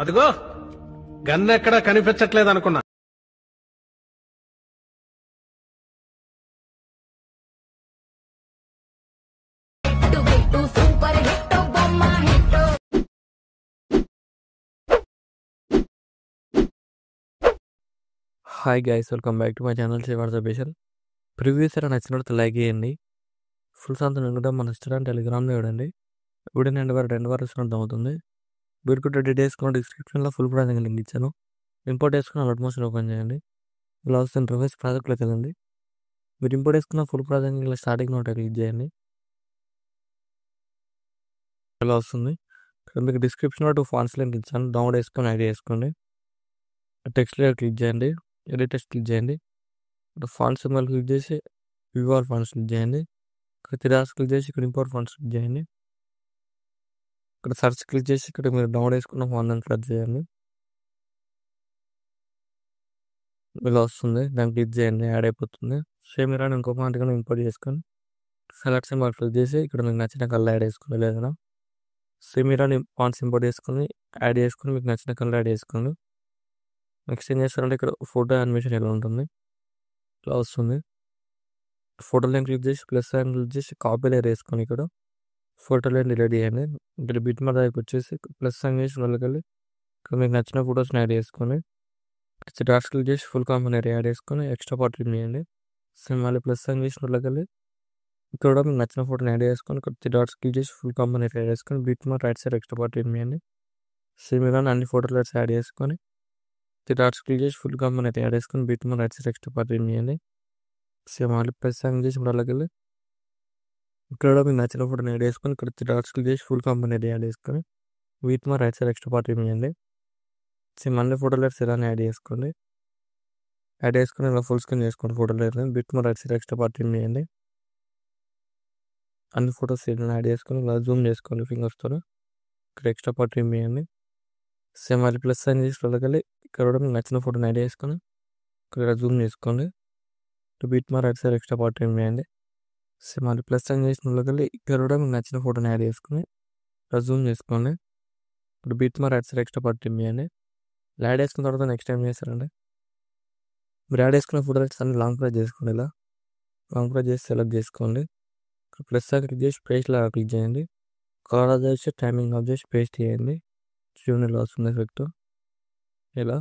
అదిగో గన్ ఎక్కడా కనిపించట్లేదు అనుకున్నా. Hi guys, welcome back to my channel శివార్జ స్పెషల్. ప్రివ్యూస్ ఎలా నచ్చినట్టు లైక్ చేయండి. ఫుల్ సంతం కూడా మన ఇన్స్టాగ్రామ్ టెలిగ్రామ్లో చూడండి. వీడియో రెండు వారు ఇస్తున్నట్టు అవుతుంది. మీరు కూడా డీటెయిల్స్ కూడా డిస్క్రిప్షన్లో ఫుల్ ప్రైజింగ్ లింక్ ఇచ్చాను. ఇంపోర్ట్ వేసుకున్న అలర్ట్ మోషన్ ఓపెన్ చేయండి. ఇలా వస్తుంది ఇంటర్ఫేస్. ప్రాజెక్ట్లోకి వెళ్ళండి. మీరు ఇంపోర్ట్ వేసుకున్న ఫుల్ ప్రైజింగ్ ఇలా స్టార్టింగ్ నోట్ క్లిక్ చేయండి. ఇలా వస్తుంది. ఇక్కడ మీకు డిస్క్రిప్షన్లో 2 ఫాంట్స్ లింక్ ఇచ్చాను. డౌన్లోడ్ వేసుకొని ఐడి వేసుకోండి. టెక్స్ట్ క్లిక్ చేయండి. ఎడిట్ టెక్స్ట్ క్లిక్ చేయండి. ఫాంట్ సింబల్ క్లిక్ చేసి వ్యూ ఆల్ ఫాంట్స్ క్లిక్ చేయండి. ఇక్కడ 3 డాట్స్ క్లిక్ చేసి ఇక్కడ ఇంపోర్ట్ ఫాంట్స్ క్లిక్ చేయండి. ఇక్కడ సర్చ్ క్లిక్ చేసి ఇక్కడ మీరు డౌన్లోడ్ చేసుకున్న ఫాంట్ అని సెర్చ్ చేయండి. ఇలా వస్తుంది. దాన్ని క్లిక్ చేయండి, యాడ్ అయిపోతుంది. సేమ్ ఇలా ఇంకో ఫాంట్ కానీ ఇంపోర్ట్ చేసుకొని సెలెక్ట్ సింబల్ క్లిక్ చేసి ఇక్కడ మీకు నచ్చిన కలర్ యాడ్ చేసుకోండి. లేదా సేమ్ ఇలా ఫాంట్స్ ఇంపోర్ట్ చేసుకొని యాడ్ చేసుకొని మీకు నచ్చిన కలర్ యాడ్ చేసుకోండి. నెక్స్ట్ ఏం చేస్తారంటే ఇక్కడ ఫోటో యానిమేషన్ ఎలా ఉంటుంది, ఇలా వస్తుంది. ఫోటో లైన్ క్లిక్ చేసి ప్లస్ లైన్ క్లిక్ చేసి కాపీ లేయర్ వేసుకొని ఇక్కడ ఫోటో లైన్ డిలీట్ చేయండి. ఇక్కడ బిట్ మార్క్ దగ్గరికి వచ్చేసి ప్లస్ సైన్ చేసి వెళ్ళగలి ఇక్కడ మీకు నచ్చిన ఫోటోస్ని యాడ్ చేసుకొని డాట్స్ క్లిక్ చేసి ఫుల్ కాంబినేట్ యాడ్ చేసుకొని ఎక్స్ట్రా పార్ట్ రిమూవ్ చేయండి. సేమ్ మళ్ళీ ప్లస్ సైన్ చేసి వెళ్ళగలి ఇక్కడ కూడా మీకు నచ్చిన ఫోటోని యాడ్ చేసుకొని ఇక్కడ డాట్స్ క్లిక్ చేసి ఫుల్ కాంబినేట్ యాడ్ చేసుకొని bit mark right side extra part remove చేయండి. సేమ్ ఇలా అన్ని ఫోటో లైట్స్ యాడ్ చేసుకొని డాట్స్ క్లిక్ చేసి ఫుల్ కాంబినేట్ యాడ్ చేసుకొని bit mark right side extra part remove చేయండి. సేమ్ మళ్ళీ ప్లస్ సైన్ చేసి వెళ్ళగలి ఇక్కడ మీకు నచ్చిన ఫోటోని యాడ్ చేసుకొని ఇక్కడ డాట్స్ క్లిక్ చేసి ఫుల్ కాంబినేట్ యాడ్ చేసుకొని వీట్ మా రైట్ సైడ్ ఎక్స్ట్రా పార్ట్ ఇవ్వండి. సేమ్ మళ్ళీ ఫోటో లైట్స్ ఇలా యాడ్ చేసుకోండి. యాడ్ చేసుకొని ఇలా ఫుల్ స్క్రీన్ చేసుకోండి. ఫోటో లైట్ బిట్ మా రైట్ సైడ్ ఎక్స్ట్రా పార్ట్ ఇవ్వండి. అన్ని ఫోటోస్ ఇలా యాడ్ చేసుకొని ఇలా జూమ్ చేసుకోండి ఫింగర్స్తో. ఇక్కడ ఎక్స్ట్రా పార్ట్ ఇవ్వండి. సేమ్ మళ్ళీ ప్లస్ సైన్ చేసి వెళ్ళగలి ఇక్కడ కూడా మీకు నచ్చిన ఫోటోని యాడ్ చేసుకొని ఇక్కడ జూమ్ చేసుకోండి. బిట్ మా రైట్ సైడ్ ఎక్స్ట్రా పార్ట్ ఇవ్వండి. సేమ్ మళ్ళీ ప్లస్ సైన్ చేసిన వెళ్ళగలి ఇక్కడ కూడా మీకు నచ్చిన ఫోటోని యాడ్ చేసుకొని జూమ్ చేసుకోండి. ఇప్పుడు బిట్ మా రైట్ సైడ్ ఎక్స్ట్రా పార్ట్ ఇవ్వండి. యాడ్ వేసుకున్న తర్వాత నెక్స్ట్ ఏం చేస్తారండి, మీరు యాడ్ వేసుకున్న ఫోటో లైట్స్ అన్ని లాంగ్ ప్రెస్ చేసుకోండి. ఇలా లాంగ్ ప్రెస్ చేసి సెలెక్ట్ చేసుకోండి. ప్లస్ క్లిక్ చేసి పేస్ట్ లాగా క్లిక్ చేయండి. కలర్ ఆఫ్ చేసి టైమింగ్ ఆఫ్ చేసి పేస్ట్ చేయండి. చూడండి ఇలా వస్తుంది ఎఫెక్ట్. ఇలా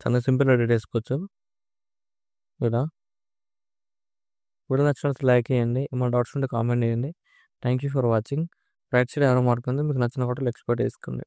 చాలా సింపుల్ ఎడిట్ చేసుకోవచ్చు. ఇలా వీడియో నచ్చినట్టు లైక్ చేయండి. ఏమైనా డౌట్స్ ఉంటే కామెంట్ చేయండి. Thank you for watching. Right side ఎవరో మార్క్ ఉంది, మీకు నచ్చిన ఫోటోలు ఎక్స్పోర్ట్ చేసుకోండి.